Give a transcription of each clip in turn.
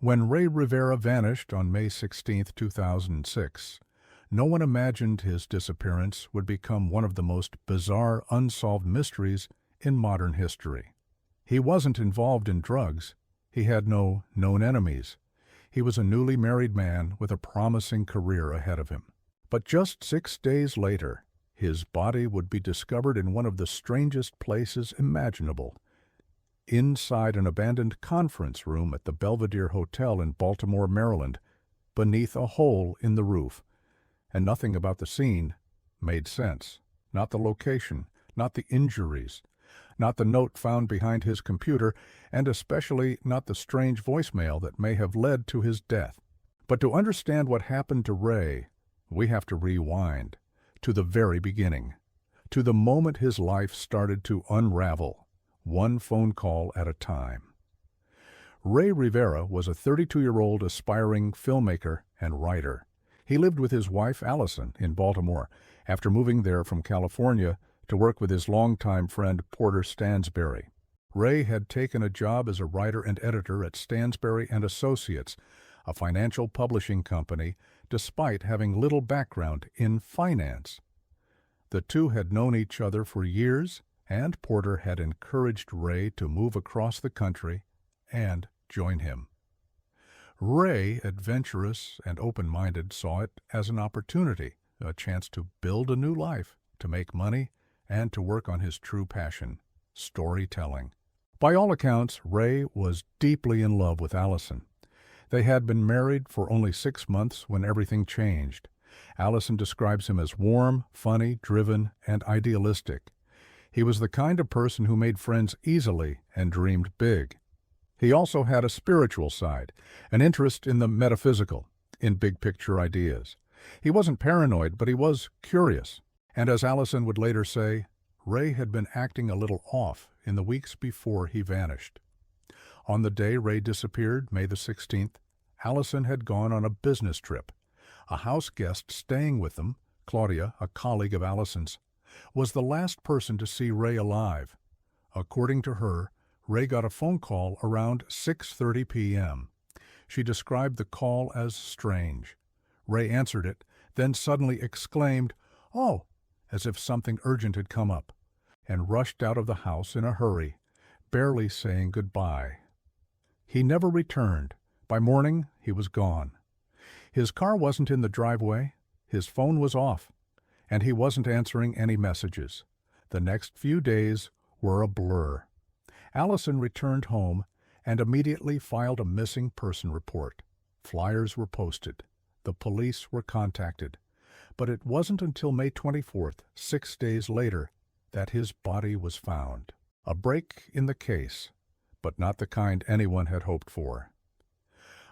When Rey Rivera vanished on May 16, 2006, no one imagined his disappearance would become one of the most bizarre unsolved mysteries in modern history. He wasn't involved in drugs. He had no known enemies. He was a newly married man with a promising career ahead of him. But just 6 days later, his body would be discovered in one of the strangest places imaginable, inside an abandoned conference room at the Belvedere Hotel in Baltimore, Maryland, beneath a hole in the roof. And nothing about the scene made sense. Not the location, not the injuries, not the note found behind his computer, and especially not the strange voicemail that may have led to his death. But to understand what happened to Rey, we have to rewind to the very beginning, to the moment his life started to unravel, one phone call at a time. Rey Rivera was a 32-year-old aspiring filmmaker and writer. He lived with his wife, Allison, in Baltimore, after moving there from California to work with his longtime friend, Porter Stansberry. Rey had taken a job as a writer and editor at Stansberry and Associates, a financial publishing company, despite having little background in finance. The two had known each other for years, and Porter had encouraged Rey to move across the country and join him. Rey, adventurous and open-minded, saw it as an opportunity, a chance to build a new life, to make money, and to work on his true passion, storytelling. By all accounts, Rey was deeply in love with Allison. They had been married for only 6 months when everything changed. Allison describes him as warm, funny, driven, and idealistic. He was the kind of person who made friends easily and dreamed big. He also had a spiritual side, an interest in the metaphysical, in big-picture ideas. He wasn't paranoid, but he was curious. And as Allison would later say, Rey had been acting a little off in the weeks before he vanished. On the day Rey disappeared, May the 16th, Allison had gone on a business trip. A house guest staying with them, Claudia, a colleague of Allison's, was the last person to see Rey alive. According to her, Rey got a phone call around 6:30 p.m. She described the call as strange. Rey answered it, then suddenly exclaimed, "Oh," as if something urgent had come up, and rushed out of the house in a hurry, barely saying goodbye. He never returned. By morning, he was gone. His car wasn't in the driveway, his phone was off, and he wasn't answering any messages. The next few days were a blur. Allison returned home and immediately filed a missing person report. Flyers were posted. The police were contacted. But it wasn't until May 24th, 6 days later, that his body was found. A break in the case, but not the kind anyone had hoped for.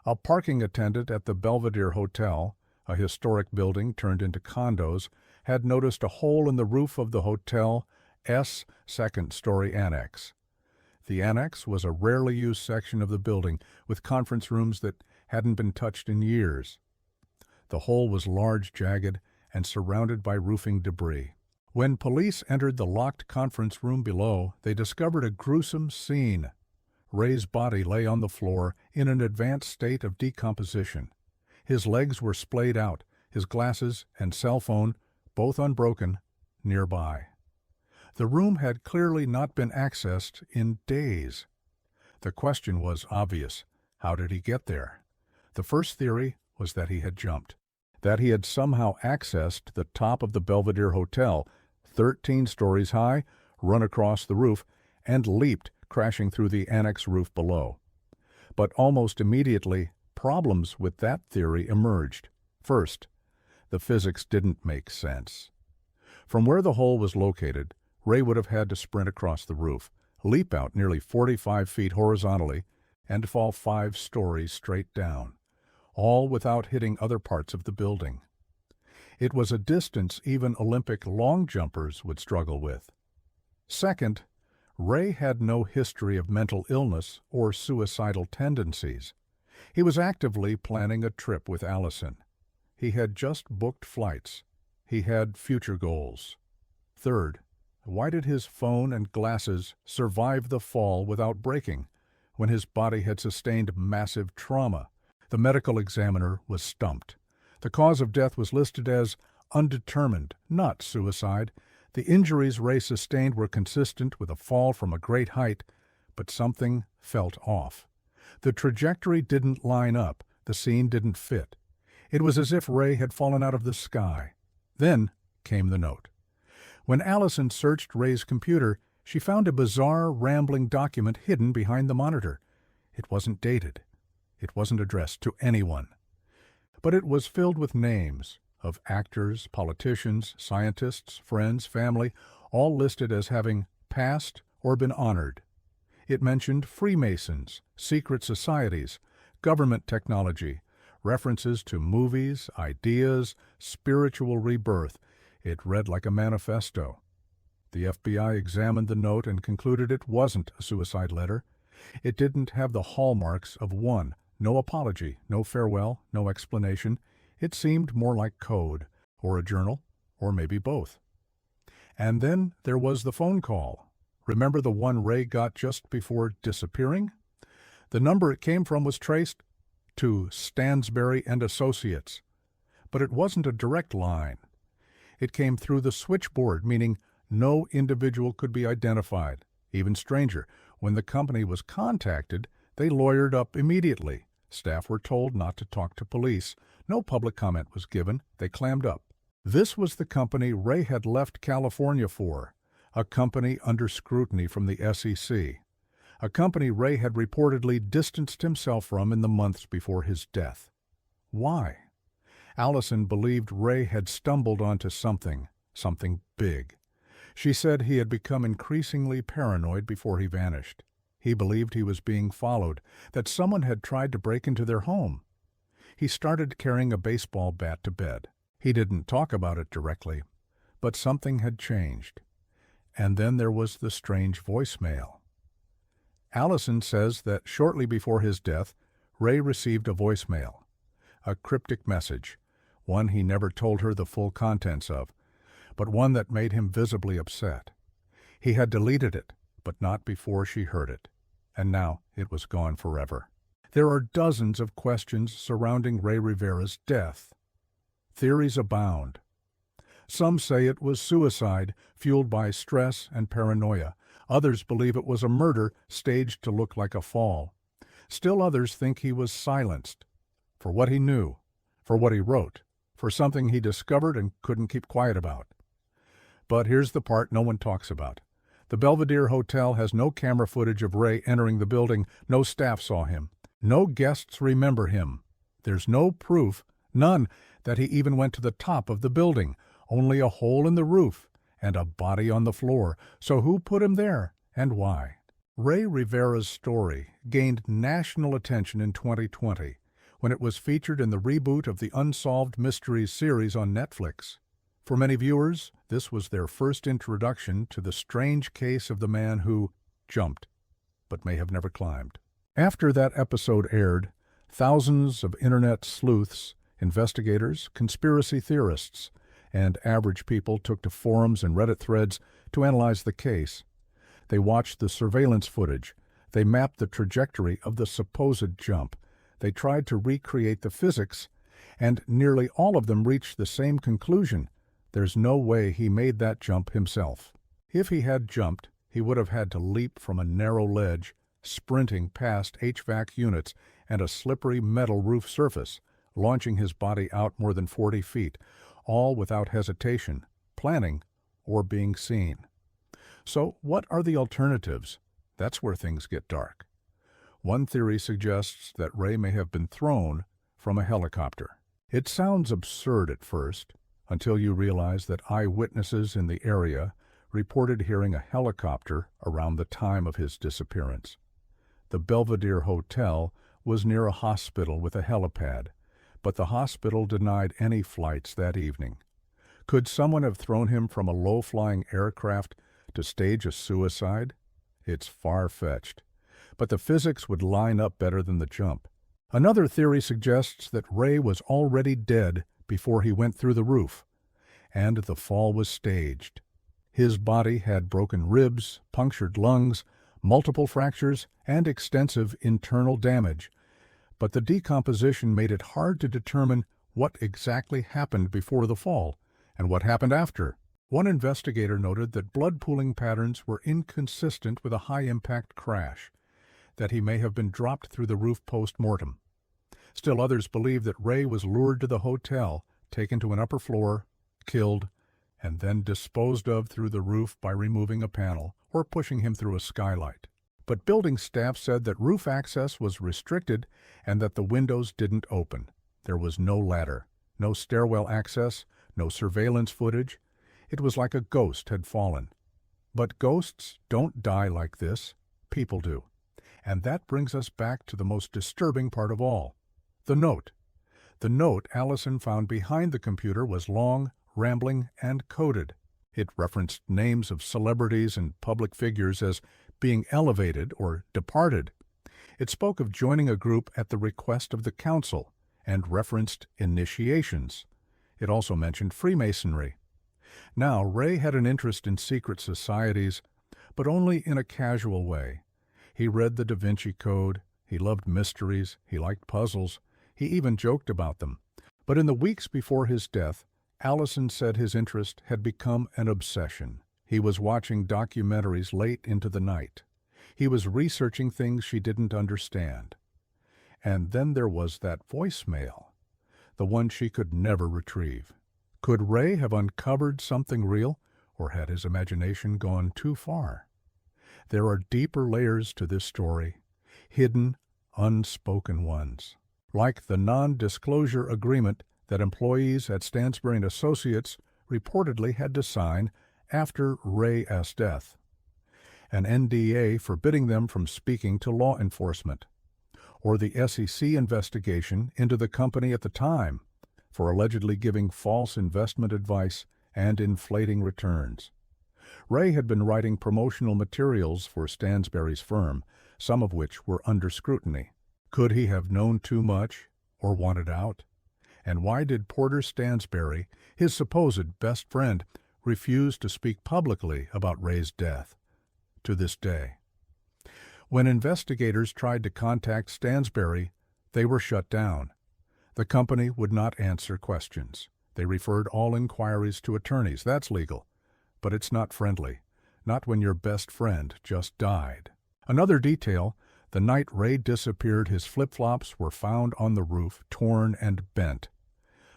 A parking attendant at the Belvedere Hotel, a historic building turned into condos, had noticed a hole in the roof of the hotel's second-story annex. The annex was a rarely used section of the building with conference rooms that hadn't been touched in years. The hole was large, jagged, and surrounded by roofing debris. When police entered the locked conference room below, they discovered a gruesome scene. Rey's body lay on the floor in an advanced state of decomposition. His legs were splayed out, his glasses and cell phone, both unbroken, nearby. The room had clearly not been accessed in days. The question was obvious. How did he get there? The first theory was that he had jumped, that he had somehow accessed the top of the Belvedere Hotel, 13 stories high, run across the roof, and leaped, crashing through the annex roof below. But almost immediately, problems with that theory emerged. First, the physics didn't make sense. From where the hole was located, Rey would have had to sprint across the roof, leap out nearly 45 feet horizontally, and fall 5 stories straight down, all without hitting other parts of the building. It was a distance even Olympic long jumpers would struggle with. Second, Rey had no history of mental illness or suicidal tendencies. He was actively planning a trip with Allison. He had just booked flights. He had future goals. Third, why did his phone and glasses survive the fall without breaking? when his body had sustained massive trauma. The medical examiner was stumped. The cause of death was listed as undetermined, not suicide. The injuries Rey sustained were consistent with a fall from a great height, but something felt off. The trajectory didn't line up. The scene didn't fit. It was as if Rey had fallen out of the sky. Then came the note. When Allison searched Rey's computer, she found a bizarre, rambling document hidden behind the monitor. It wasn't dated. It wasn't addressed to anyone. But it was filled with names of actors, politicians, scientists, friends, family, all listed as having passed or been honored. It mentioned Freemasons, secret societies, government technology, references to movies, ideas, spiritual rebirth. It read like a manifesto. The FBI examined the note and concluded it wasn't a suicide letter. It didn't have the hallmarks of one: no apology, no farewell, no explanation. It seemed more like code, or a journal, or maybe both. And then there was the phone call. Remember the one Rey got just before disappearing? The number it came from was traced to Stansberry and Associates. But it wasn't a direct line. It came through the switchboard, meaning no individual could be identified. Even stranger, when the company was contacted, they lawyered up immediately. Staff were told not to talk to police. No public comment was given. They clammed up. This was the company Rey had left California for, a company under scrutiny from the SEC, a company Rey had reportedly distanced himself from in the months before his death. Why? Allison believed Rey had stumbled onto something big. She said he had become increasingly paranoid before he vanished. He believed he was being followed, that someone had tried to break into their home. He started carrying a baseball bat to bed. He didn't talk about it directly, but something had changed. And then there was the strange voicemail. Allison says that shortly before his death, Rey received a voicemail, a cryptic message, one he never told her the full contents of, but one that made him visibly upset. He had deleted it, but not before she heard it, and now it was gone forever. There are dozens of questions surrounding Rey Rivera's death. Theories abound. Some say it was suicide, fueled by stress and paranoia. Others believe it was a murder staged to look like a fall. Still others think he was silenced, for what he knew, for what he wrote, for something he discovered and couldn't keep quiet about. But here's the part no one talks about. The Belvedere Hotel has no camera footage of Rey entering the building. No staff saw him. No guests remember him. There's no proof, none, that he even went to the top of the building. Only a hole in the roof and a body on the floor. So who put him there and why? Rey Rivera's story gained national attention in 2020 when it was featured in the reboot of the Unsolved Mysteries series on Netflix. For many viewers, this was their first introduction to the strange case of the man who jumped, but may have never climbed. After that episode aired, thousands of internet sleuths, investigators, conspiracy theorists, and average people took to forums and Reddit threads to analyze the case. They watched the surveillance footage. They mapped the trajectory of the supposed jump. They tried to recreate the physics, and nearly all of them reached the same conclusion. There's no way he made that jump himself. If he had jumped, he would have had to leap from a narrow ledge, sprinting past HVAC units and a slippery metal roof surface, launching his body out more than 40 feet, all without hesitation, planning, or being seen. So what are the alternatives? That's where things get dark. One theory suggests that Rey may have been thrown from a helicopter. It sounds absurd at first, until you realize that eyewitnesses in the area reported hearing a helicopter around the time of his disappearance. The Belvedere Hotel was near a hospital with a helipad, but the hospital denied any flights that evening. Could someone have thrown him from a low-flying aircraft to stage a suicide? It's far-fetched, but the physics would line up better than the jump. Another theory suggests that Rey was already dead before he went through the roof, and the fall was staged. His body had broken ribs, punctured lungs, multiple fractures, and extensive internal damage, but the decomposition made it hard to determine what exactly happened before the fall and what happened after. One investigator noted that blood pooling patterns were inconsistent with a high-impact crash, that he may have been dropped through the roof post-mortem. Still others believe that Rey was lured to the hotel, taken to an upper floor, killed, and then disposed of through the roof by removing a panel or pushing him through a skylight. But building staff said that roof access was restricted and that the windows didn't open. There was no ladder, no stairwell access, no surveillance footage. It was like a ghost had fallen. But ghosts don't die like this. People do. And that brings us back to the most disturbing part of all, the note. The note Allison found behind the computer was long, rambling, and coded. It referenced names of celebrities and public figures as being elevated or departed. It spoke of joining a group at the request of the council and referenced initiations. It also mentioned Freemasonry. Now, Rey had an interest in secret societies, but only in a casual way. He read the Da Vinci Code, he loved mysteries, he liked puzzles, he even joked about them. But in the weeks before his death, Allison said his interest had become an obsession. He was watching documentaries late into the night. He was researching things she didn't understand. And then there was that voicemail, the one she could never retrieve. Could Rey have uncovered something real, or had his imagination gone too far? There are deeper layers to this story, hidden, unspoken ones. Like the non-disclosure agreement that employees at Stansberry & Associates reportedly had to sign after Rey's death. An NDA forbidding them from speaking to law enforcement. Or the SEC investigation into the company at the time for allegedly giving false investment advice and inflating returns. Rey had been writing promotional materials for Stansberry's firm, some of which were under scrutiny. Could he have known too much or wanted out? And why did Porter Stansberry, his supposed best friend, refuse to speak publicly about Rey's death? To this day. When investigators tried to contact Stansberry, they were shut down. The company would not answer questions. They referred all inquiries to attorneys. That's legal. But it's not friendly. Not when your best friend just died. Another detail, the night Rey disappeared, his flip-flops were found on the roof, torn and bent.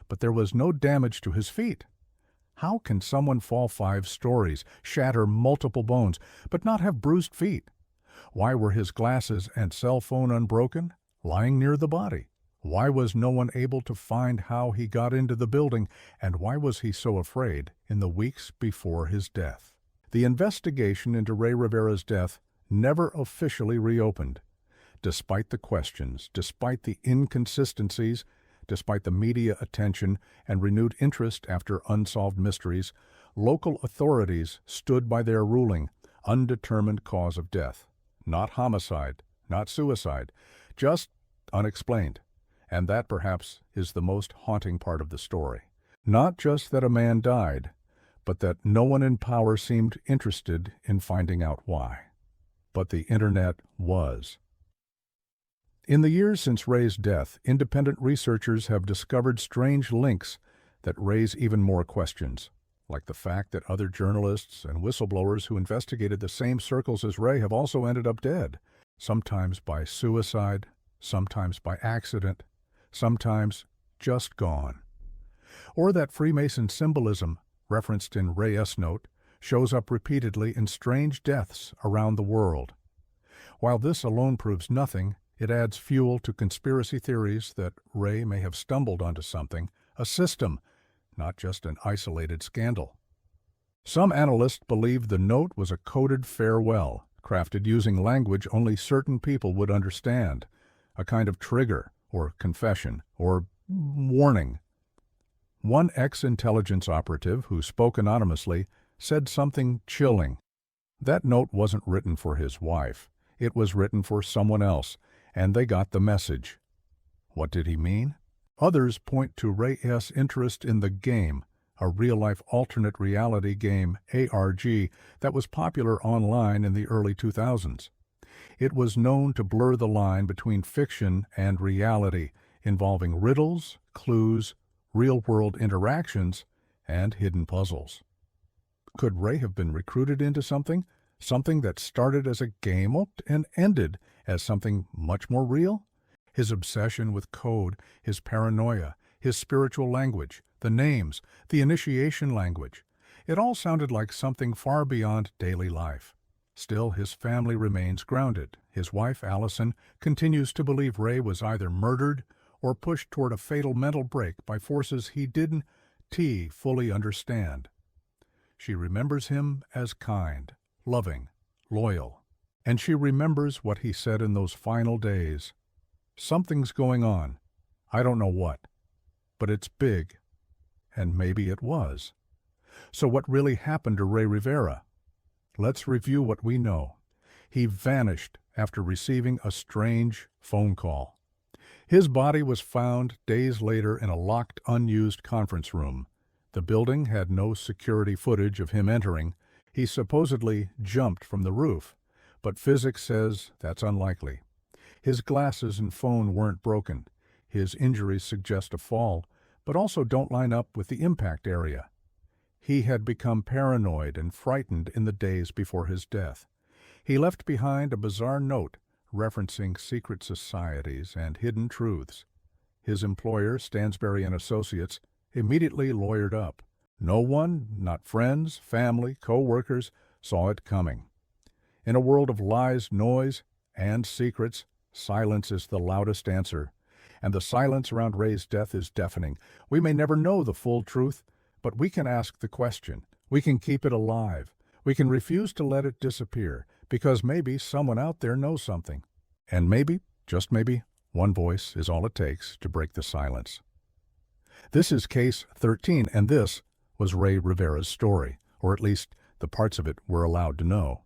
But there was no damage to his feet. How can someone fall 5 stories, shatter multiple bones, but not have bruised feet? Why were his glasses and cell phone unbroken, lying near the body? Why was no one able to find how he got into the building, and why was he so afraid in the weeks before his death? The investigation into Rey Rivera's death never officially reopened. Despite the questions, despite the inconsistencies, despite the media attention and renewed interest after Unsolved Mysteries, local authorities stood by their ruling, undetermined cause of death. Not homicide, not suicide, just unexplained. And that, perhaps, is the most haunting part of the story. Not just that a man died, but that no one in power seemed interested in finding out why. But the Internet was. In the years since Rey's death, independent researchers have discovered strange links that raise even more questions, like the fact that other journalists and whistleblowers who investigated the same circles as Rey have also ended up dead, sometimes by suicide, sometimes by accident, sometimes just gone. Or that Freemason symbolism, referenced in Rey's note, shows up repeatedly in strange deaths around the world. While this alone proves nothing, it adds fuel to conspiracy theories that Rey may have stumbled onto something, a system, not just an isolated scandal. Some analysts believe the note was a coded farewell, crafted using language only certain people would understand, a kind of trigger, or confession, or warning. One ex-intelligence operative who spoke anonymously said something chilling. That note wasn't written for his wife. It was written for someone else, and they got the message. What did he mean? Others point to Rey's interest in the game, a real-life alternate reality game, ARG, that was popular online in the early 2000s. It was known to blur the line between fiction and reality, involving riddles, clues, real-world interactions, and hidden puzzles. Could Rey have been recruited into something that started as a game and ended as something much more real? His obsession with code, his paranoia, his spiritual language, the names, the initiation language. It all sounded like something far beyond daily life. Still, his family remains grounded. His wife, Allison, continues to believe Rey was either murdered or pushed toward a fatal mental break by forces he didn't fully understand. She remembers him as kind, loving, loyal, and she remembers what he said in those final days. Something's going on. I don't know what, but it's big, and maybe it was. So what really happened to Rey Rivera? Let's review what we know. He vanished after receiving a strange phone call. His body was found days later in a locked, unused conference room. The building had no security footage of him entering. He supposedly jumped from the roof, but physics says that's unlikely. His glasses and phone weren't broken. His injuries suggest a fall, but also don't line up with the impact area. He had become paranoid and frightened in the days before his death. He left behind a bizarre note referencing secret societies and hidden truths. His employer, Stansberry and Associates, immediately lawyered up. No one, not friends, family, co-workers, saw it coming. In a world of lies, noise, and secrets, silence is the loudest answer. And the silence around Rey's death is deafening. We may never know the full truth, but we can ask the question. We can keep it alive. We can refuse to let it disappear, because maybe someone out there knows something. And maybe, just maybe, one voice is all it takes to break the silence. This is Case 13, and this was Rey Rivera's story, or at least the parts of it we're allowed to know.